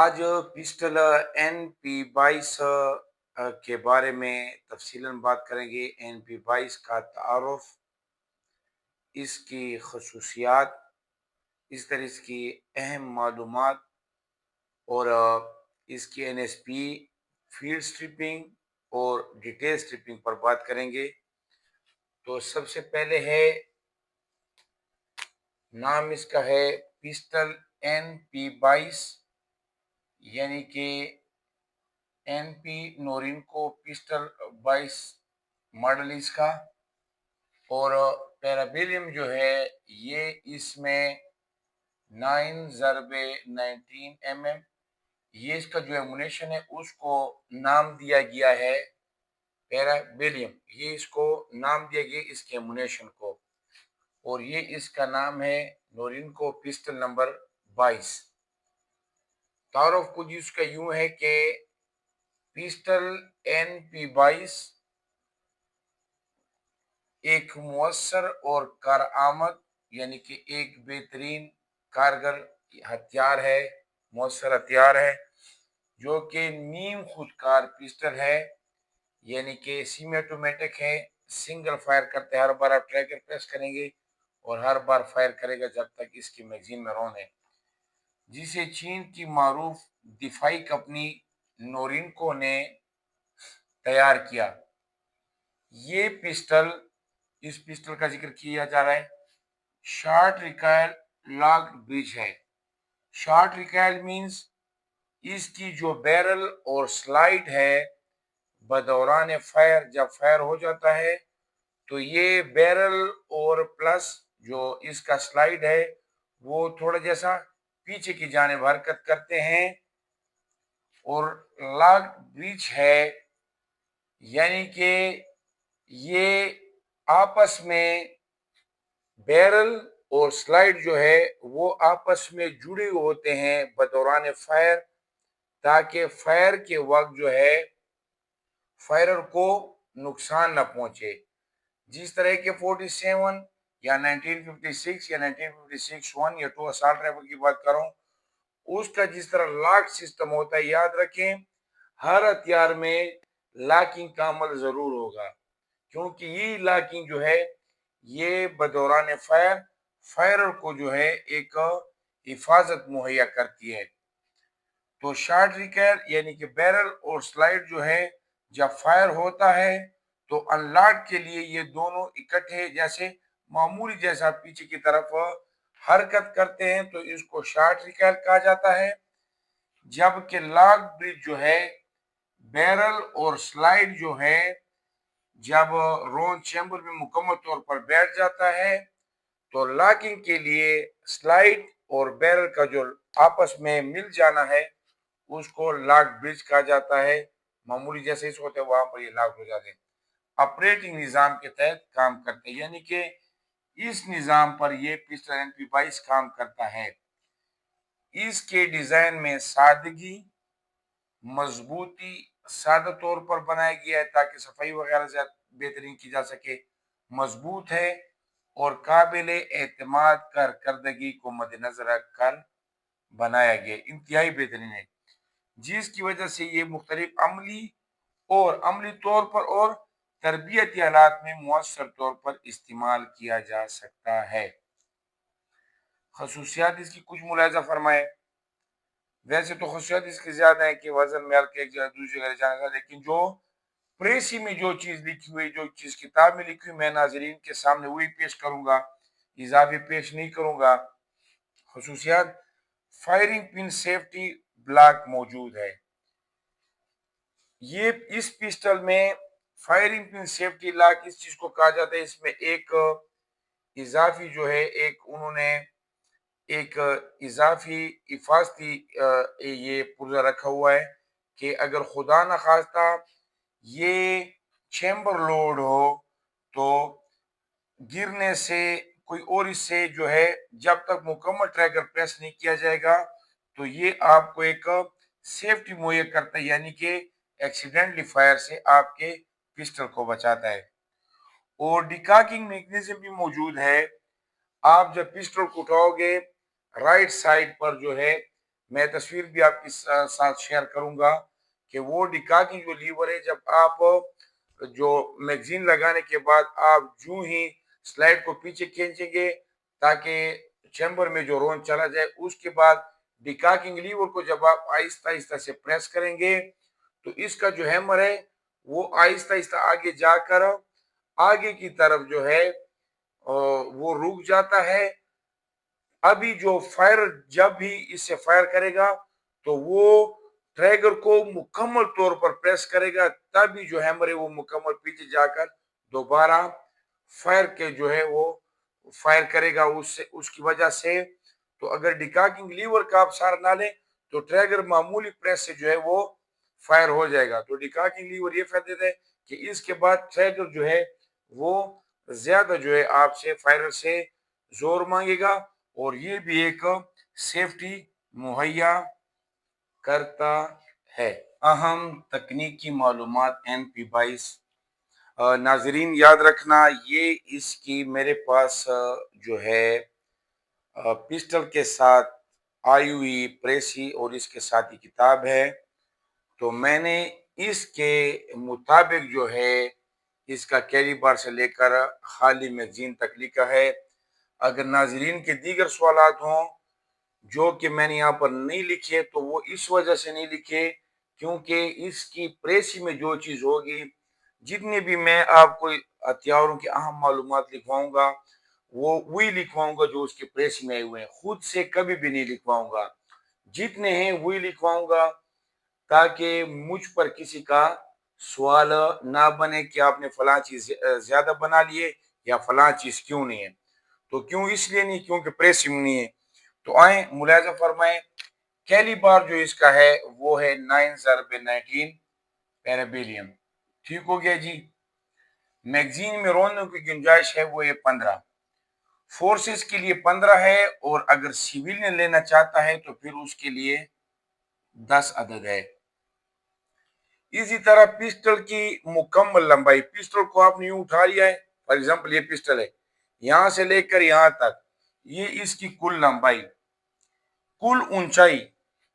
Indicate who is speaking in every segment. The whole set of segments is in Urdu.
Speaker 1: آج پسٹل NP22 کے بارے میں تفصیلاً بات کریں گے۔ NP22 کا تعارف، اس کی خصوصیات، اس طرح اس کی اہم معلومات اور اس کی NSP فیلڈ سٹرپنگ اور ڈیٹیل سٹرپنگ پر بات کریں گے۔ تو سب سے پہلے ہے نام اس کا ہے پسٹل NP22، یعنی کہ NP نورینکو پسٹل 22 ماڈل اس کا، اور پیرابیلیم جو ہے یہ اس میں 9x19 mm، یہ اس کا جو ایمونیشن ہے اس کو نام دیا گیا ہے پیرابیلیم، یہ اس کو نام دیا گیا اس کے ایمونیشن کو، اور یہ اس کا نام ہے نورینکو پسٹل نمبر 22۔ تعارف کچھ اس کا یوں ہے کہ پسٹل NP22 ایک مؤثر اور کارآمد، یعنی کہ ایک بہترین کارگر ہتھیار ہے، مؤثر ہتھیار ہے، جو کہ نیم خودکار پسٹل ہے، یعنی کہ سیمی آٹومیٹک ہے، سنگل فائر کرتے ہر بار آپ ٹریگر پریس کریں گے اور ہر بار فائر کرے گا جب تک اس کی میگزین میں رون ہے، جسے چین کی معروف دفاعی کمپنی نورینکو نے تیار کیا۔ یہ پسٹل، اس پسٹل کا ذکر کیا جا رہا ہے، شارٹ ریکائل لاکڈ برج ہے۔ شارٹ ریکائل مینز اس کی جو بیرل اور سلائڈ ہے بدوران فائر، جب فائر ہو جاتا ہے تو یہ بیرل اور پلس جو اس کا سلائڈ ہے وہ تھوڑا جیسا پیچھے کی جانب حرکت کرتے ہیں، اور لاکڈ برج ہے یعنی کہ یہ آپس میں بیرل اور سلائڈ جو ہے وہ آپس میں جڑے ہوتے ہیں بدوران فائر، تاکہ فائر کے وقت جو ہے فائرر کو نقصان نہ پہنچے۔ جس طرح کے 47 یا 1956 یا 1956-1 یا 2 اسالٹ رائفل کی بات کروں، اس کا جس طرح لاک سسٹم ہوتا ہے، یاد رکھیں ہر ہتھیار میں لاکنگ کا عمل ضرور ہوگا، کیونکہ یہ لاکنگ جو ہے یہ بدوران فائر فائرر کو جو ہے ایک حفاظت مہیا کرتی ہے۔ تو شارٹ ریکائل یعنی کہ بیرل اور سلائڈ جو ہے جب فائر ہوتا ہے تو ان لاڈ کے لیے یہ دونوں اکٹھے جیسے معمولی جیسا پیچھے کی طرف حرکت کرتے ہیں، تو اس کو شارٹ ریکائل کہا جاتا ہے۔ جبکہ لاک برج جو ہے بیرل اور سلائڈ جو ہے جب رون چیمبر میں مکمل طور پر بیٹھ جاتا ہے تو لاکنگ کے لیے سلائڈ اور بیرل کا جو آپس میں مل جانا ہے اس کو لاک برج کہا جاتا ہے۔ معمولی جیسے اس ہوتے ہیں وہاں پر یہ لاک ہو جاتے ہیں، آپریٹنگ نظام کے تحت کام کرتے ہیں، یعنی کہ اس نظام پر یہ پسٹل NP22 کام کرتا ہے۔ اس کے ڈیزائن میں سادگی، مضبوطی، سادہ طور پر بنایا گیا ہے تاکہ صفائی وغیرہ زیادہ بہترین کی جا سکے، مضبوط ہے اور قابل اعتماد کارکردگی کو مد نظر رکھ کر بنایا گیا، انتہائی بہترین ہے، جس کی وجہ سے یہ مختلف عملی طور پر اور تربیتی حالات میں مؤثر طور پر استعمال کیا جا سکتا ہے۔ خصوصیات اس کی کچھ ملاحظہ فرمائے۔ ویسے تو خصوصیات اس کی زیادہ ہیں کہ وزن میں ہلکا، ایک جگہ دوسری جگہ جانے کا، لیکن جو پریسی میں جو چیز لکھی ہوئی، جو چیز کتاب میں لکھی ہوئی، میں ناظرین کے سامنے وہی پیش کروں گا، اضافی پیش نہیں کروں گا۔ خصوصیات: فائرنگ پن سیفٹی بلاک موجود ہے۔ یہ اس پسٹل میں فائرنگ پن سیفٹی لاک اس چیز کو کہا جاتا ہے، اس میں ایک اضافی جو ہے انہوں نے ایک اضافی حفاظتی یہ پرزہ رکھا ہوا ہے کہ اگر خدا نخواستہ یہ چیمبر لوڈ ہو تو گرنے سے کوئی اور اس سے جو ہے جب تک مکمل ٹریگر پریس نہیں کیا جائے گا تو یہ آپ کو ایک سیفٹی مہیا کرتا ہے، یعنی کہ ایکسیڈنٹلی فائر سے آپ کے پسٹل کو بچاتا ہے۔ اور ڈیکاکنگ میکنزم بھی موجود ہے۔ آپ جب پسٹل کو اٹھاؤ گے رائٹ سائڈ پر جو ہے میں تصویر بھی آپ کے ساتھ شیئر کروں گا کہ وہ ڈیکاکنگ جو لیور ہے، جب آپ جو میگزین لگانے کے بعد آپ جو ہی سلائڈ کو پیچھے کھینچیں گے تاکہ چیمبر میں جو رون چلا جائے، اس کے بعد ڈیکاکنگ لیور کو جب آپ آہستہ آہستہ سے پریس کریں گے تو اس کا جو ہیمر ہے وہ آہستہ آہستہ آگے جا کر آگے کی طرف جو ہے وہ رک جاتا ہے۔ ابھی جو فائر جب بھی اس سے فائر کرے گا تو وہ ٹریگر کو مکمل طور پر پریس کرے گا، تبھی جو ہیمر ہے وہ مکمل پیچھے جا کر دوبارہ فائر کے جو ہے وہ فائر کرے گا اس کی وجہ سے۔ تو اگر ڈیکاکنگ لیور کا آپ سہارا نہ لیں تو ٹریگر معمولی پریس سے جو ہے وہ فائر ہو جائے گا۔ تو ڈیکاکنگ لیور یہ فائدہ ہے کہ اس کے بعد ٹریگر جو ہے وہ زیادہ جو ہے آپ سے فائرر سے زور مانگے گا، اور یہ بھی ایک سیفٹی مہیا کرتا ہے۔ اہم تکنیکی معلومات NP22 ناظرین یاد رکھنا، یہ اس کی میرے پاس جو ہے پسٹل کے ساتھ آئی ہوئی پریسی اور اس کے ساتھ ہی کتاب ہے، تو میں نے اس کے مطابق جو ہے اس کا کیری بار سے لے کر خالی میگزین تک لکھا ہے۔ اگر ناظرین کے دیگر سوالات ہوں جو کہ میں نے یہاں پر نہیں لکھے تو وہ اس وجہ سے نہیں لکھے کیونکہ اس کی پریسی میں جو چیز ہوگی، جتنے بھی میں آپ کو ہتھیاروں کی اہم معلومات لکھواؤں گا وہ وہی لکھواؤں گا جو اس کی پریسی میں آئے ہوئے ہیں، خود سے کبھی بھی نہیں لکھواؤں گا، جتنے ہیں وہی لکھواؤں گا تاکہ مجھ پر کسی کا سوال نہ بنے کہ آپ نے فلاں چیز زیادہ بنا لیے یا فلاں چیز کیوں نہیں ہے۔ تو کیوں اس لیے نہیں کیونکہ پریس میں نہیں ہے۔ تو آئیں ملاحظہ فرمائیں، کیلی بار جو اس کا ہے وہ ہے 9/19 پیرابیلیم، ٹھیک ہو گیا جی۔ میگزین میں رونوں کی گنجائش ہے وہ 15 فورسز کے لیے 15 ہے، اور اگر سیویلین لینا چاہتا ہے تو پھر اس کے لیے 10 عدد ہے۔ اسی طرح پسٹل کی مکمل لمبائی، پسٹل کو آپ نے یوں اٹھا لیا ہے، فار ایگزامپل یہ پسٹل ہے، یہاں سے لے کر یہاں تک، یہ اس کی کل لمبائی، کل اونچائی،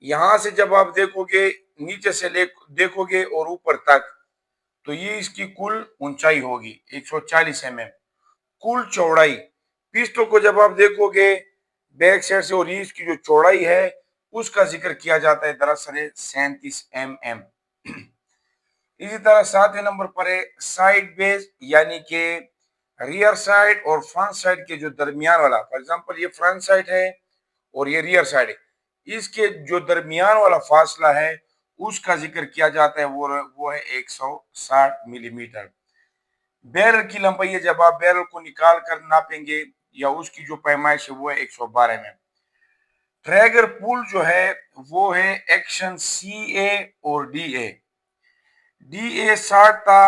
Speaker 1: یہاں سے جب آپ دیکھو گے نیچے سے دیکھو گے اور اوپر تک تو یہ اس کی کل اونچائی ہوگی 140 mm۔ کل چوڑائی، پسٹل کو جب آپ دیکھو گے بیک سائڈ سے اور یہ اس کی جو چوڑائی ہے اس کا ذکر کیا جاتا ہے دراصل 37 mm۔ اسی طرح 7 نمبر پر ہے سائڈ بیس، یعنی کہ ریئر سائڈ اور فرنٹ سائڈ کے جو درمیان والا، فار ایگزامپل یہ فرنٹ سائڈ ہے اور یہ ریئر سائڈ ہے، اس کے جو درمیان والا فاصلہ ہے اس کا ذکر کیا جاتا ہے، وہ ہے 160 ملی میٹر۔ بیرل کی لمبائی ہے، جب آپ بیرل کو نکال کر ناپیں گے یا اس کی جو پیمائش ہے وہ ہے 112 mm۔ ٹریگر پول جو ہے وہ ہے ایکشن CA اور DA۔ DA 60 تا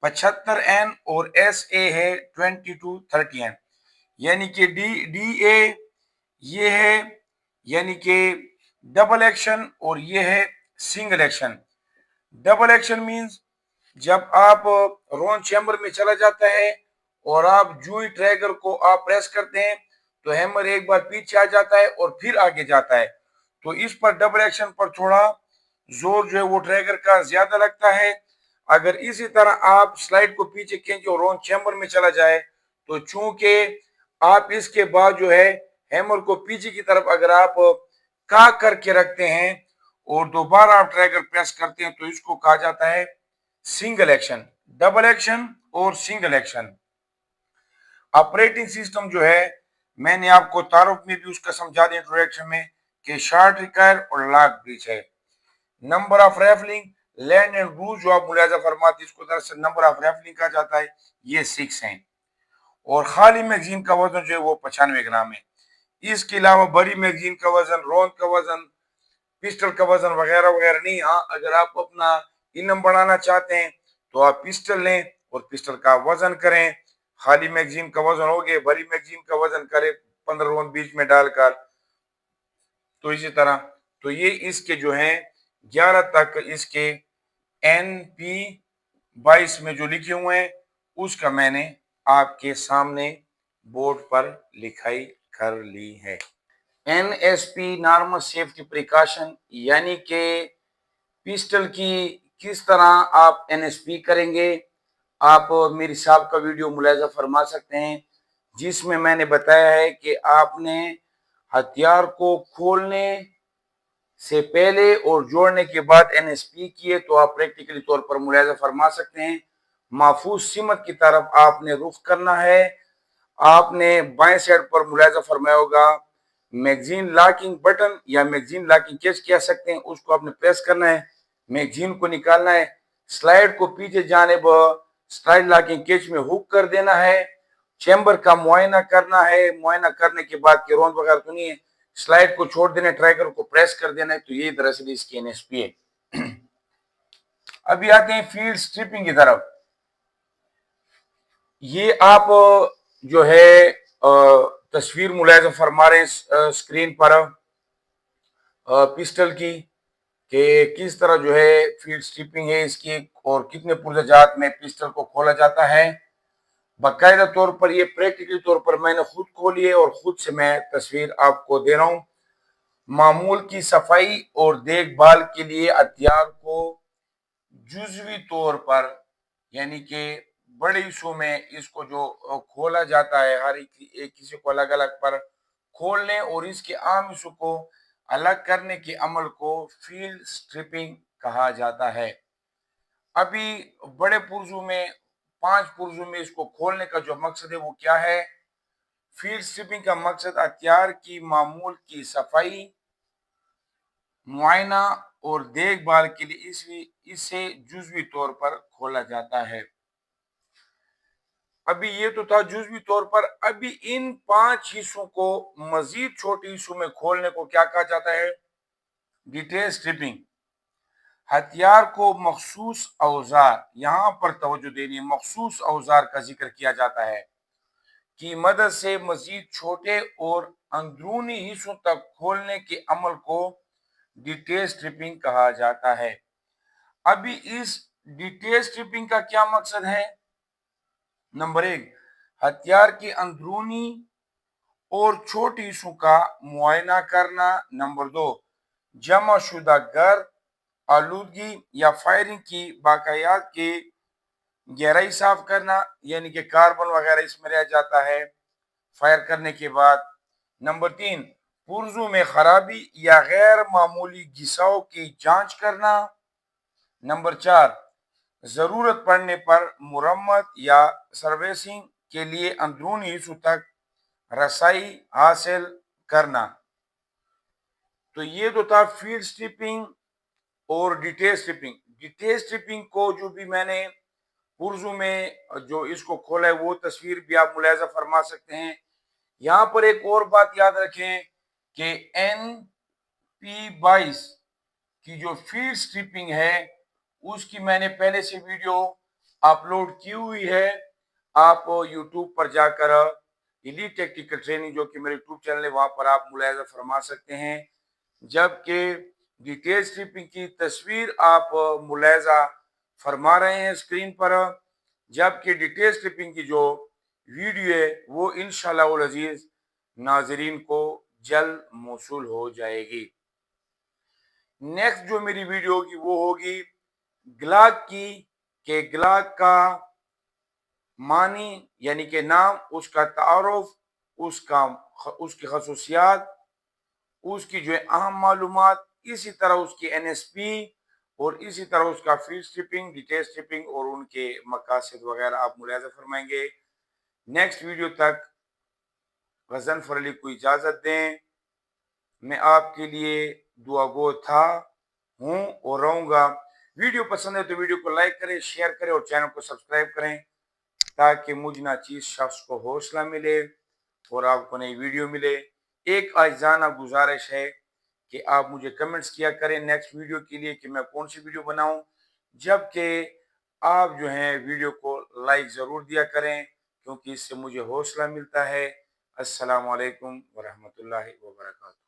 Speaker 1: 75 N اور SA ہے 20 to 30 N، یعنی کہ DA یہ ہے یعنی کہ ڈبل ایکشن اور یہ ہے single action. Double action means جب آپ رون چیمبر میں چلا جاتا ہے اور آپ جو ہی ٹریگر کو آپ پریس کرتے ہیں تو ہیمر ایک بار پیچھے آ جاتا ہے اور پھر آگے جاتا ہے، تو اس پر ڈبل ایکشن پر تھوڑا زور جو ہے وہ ٹریگر کا زیادہ لگتا ہے۔ اگر اسی طرح آپ سلائڈ کو پیچھے کھینچے اور رون چیمبر میں چلا جائے تو چونکہ آپ اس کے بعد جو ہے ہیمر کو پیچھے کی طرف اگر آپ کا کر کے رکھتے ہیں اور دوبارہ آپ ٹریگر پریس کرتے ہیں تو اس کو کہا جاتا ہے سنگل ایکشن۔ ڈبل ایکشن اور سنگل ایکشن۔ آپریٹنگ سسٹم جو ہے میں نے آپ کو تعارف میں بھی اس کا سمجھا دیا انٹروڈکشن میں کہ شارٹ ریکائر اور لاک بریچ ہے۔ Number of rifling, land and grooves جو آپ ملاحظہ فرماتے ہیں اس کو دراصل نمبر آف ریفلنگ کہا جاتا ہے، یہ 6 ہیں، اور خالی میگزین کا وزن جو ہے وہ 95 گرام ہے۔ اس کے علاوہ بڑی میگزین کا وزن، رون کا وزن، پسٹل کا وزن وغیرہ وغیرہ نہیں۔ ہاں اگر آپ اپنا علم بڑھانا چاہتے ہیں تو آپ پسٹل لیں اور پسٹل کا وزن کریں، خالی میگزین کا وزن ہو گئے، بڑی میگزین کا وزن کرے 15 رون بیچ میں ڈال کر، تو اسی طرح تو یہ اس کے جو ہیں 11 تک اس کے NP22 میں جو لکھے ہوئے ہیں اس کا میں نے آپ کے سامنے بورڈ پر لکھائی کر لی ہے۔ NSP نارمل سیفٹی پریکاشن یعنی کہ پسٹل کی کس طرح آپ NSP کریں گے، آپ میری سابقہ ویڈیو ملاحظہ فرما سکتے ہیں جس میں میں نے بتایا ہے کہ آپ نے ہتھیار کو کھولنے سے پہلے اور جوڑنے کے بعد NSP کیے تو آپ پریکٹیکلی طور پر ملاحظہ فرما سکتے ہیں محفوظ سمت کی طرف آپ نے رخ کرنا ہے۔ آپ نے بائیں سائڈ پر ملاحظہ فرمایا ہوگا میگزین لاکنگ بٹن یا میگزین لاکنگ کیچ کہہ سکتے ہیں، اس کو آپ نے پریس کرنا ہے، میگزین کو نکالنا ہے، سلائیڈ کو پیچھے جانب سلائیڈ لاکنگ کیچ میں ہک کر دینا ہے، چیمبر کا معائنہ کرنا ہے، معائنہ کرنے کے بعد کہ روند وغیرہ تو نہیں ہے، سلائیڈ کو چھوڑ دینا ہے، ٹرائگر کو پریس کر دینا ہے، تو یہ دراصل اس کی NSP ہے۔ ابھی آتے ہیں فیلڈ سٹرپنگ کی طرف۔ یہ آپ جو ہے تصویر ملاحظہ فرما رہے ہیں اسکرین پر پسٹل کی کہ کس طرح جو ہے فیلڈ سٹرپنگ ہے اس کی اور کتنے پرزہ جات میں پسٹل کو کھولا جاتا ہے۔ باقاعدہ طور پر یہ پریکٹیکلی طور پر میں نے خود کھولی ہے اور خود سے میں تصویر آپ کو دے رہا ہوں۔ معمول کی صفائی اور دیکھ بھال کے لیے ہتھیار کو جزوی طور پر یعنی کہ بڑے حصوں میں اس کو جو کھولا جاتا ہے، ہر ایک کسی کو الگ الگ پر کھولنے اور اس کے عام حصوں کو الگ کرنے کے عمل کو فیلڈ سٹرپنگ کہا جاتا ہے۔ ابھی بڑے پرزوں میں 5 پرزوں میں اس کو کھولنے کا جو مقصد ہے وہ کیا ہے؟ فیلڈ سٹرپنگ کا مقصد ہتھیار کی معمول کی صفائی، معائنہ اور دیکھ بھال کے لیے اسے جزوی طور پر کھولا جاتا ہے۔ ابھی یہ تو تھا جزوی طور پر، ابھی ان 5 حصوں کو مزید چھوٹے حصوں میں کھولنے کو کیا کہا جاتا ہے؟ ڈیٹیل سٹرپنگ۔ ہتھیار کو مخصوص اوزار، یہاں پر توجہ دینی، مخصوص اوزار کا ذکر کیا جاتا ہے، کی مدد سے مزید چھوٹے اور اندرونی حصوں تک کھولنے کے عمل کو ڈیٹیل سٹرپنگ کہا جاتا ہے۔ ابھی اس ڈیٹیل سٹرپنگ کا کیا مقصد ہے؟ نمبر 1، ہتھیار کے اندرونی اور چھوٹے حصوں کا معائنہ کرنا۔ نمبر 2، جمع شدہ گرد، آلودگی یا فائرنگ کی باقیات کی گہرائی صاف کرنا، یعنی کہ کاربن وغیرہ اس میں رہ جاتا ہے فائر کرنے کے بعد۔ نمبر 3، پرزوں میں خرابی یا غیر معمولی گھساؤ کی جانچ کرنا۔ نمبر 4، ضرورت پڑنے پر مرمت یا سروسنگ کے لیے اندرونی حصوں تک رسائی حاصل کرنا۔ تو یہ تو تھا فیلڈ سٹرپنگ اور ڈیٹیل سٹرپنگ۔ ڈیٹیل سٹرپنگ کو جو بھی میں نے پرزوں میں جو اس کو کھولا ہے وہ تصویر بھی آپ ملاحظہ فرما سکتے ہیں۔ یہاں پر ایک اور بات یاد رکھیں کہ NP22 کی جو فیلڈ سٹرپنگ ہے اس کی میں نے پہلے سے ویڈیو اپلوڈ کی ہوئی ہے، آپ یوٹیوب پر جا کر ایلیٹ ٹیکٹیکل ٹریننگ جو کہ میرے یوٹیوب چینل ہے وہاں پر آپ ملاحظہ فرما سکتے ہیں، جبکہ ڈیٹیل سٹرپنگ کی تصویر آپ ملاحظہ فرما رہے ہیں اسکرین پر، جبکہ ڈیٹیل سٹرپنگ کی جو ویڈیو ہے وہ انشاءاللہ العزیز ناظرین کو جلد موصول ہو جائے گی۔ نیکسٹ جو میری ویڈیو ہوگی وہ ہوگی گلاک کی، کہ گلاک کا معنی یعنی کہ نام، اس کا تعارف، اس کی خصوصیات، اس کی جو اہم معلومات، اسی طرح اس کی NSP اور اسی طرح اس کا فیلڈ سٹرپنگ، ڈیٹیل سٹرپنگ اور ان کے مقاصد وغیرہ آپ ملاحظہ فرمائیں گے۔ نیکسٹ ویڈیو تک غضنفر علی کو اجازت دیں۔ میں آپ کے لیے دعا گو تھا، ہوں اور رہوں گا۔ ویڈیو پسند ہے تو ویڈیو کو لائک کریں، شیئر کریں اور چینل کو سبسکرائب کریں تاکہ مجھ ناچیز شخص کو حوصلہ ملے اور آپ کو نئی ویڈیو ملے۔ ایک عاجزانہ گزارش ہے کہ آپ مجھے کمنٹس کیا کریں نیکسٹ ویڈیو کے لیے کہ میں کون سی ویڈیو بناؤں، جبکہ آپ جو ہیں ویڈیو کو لائک ضرور دیا کریں کیونکہ اس سے مجھے حوصلہ ملتا ہے۔ السلام علیکم ورحمۃ اللہ وبرکاتہ۔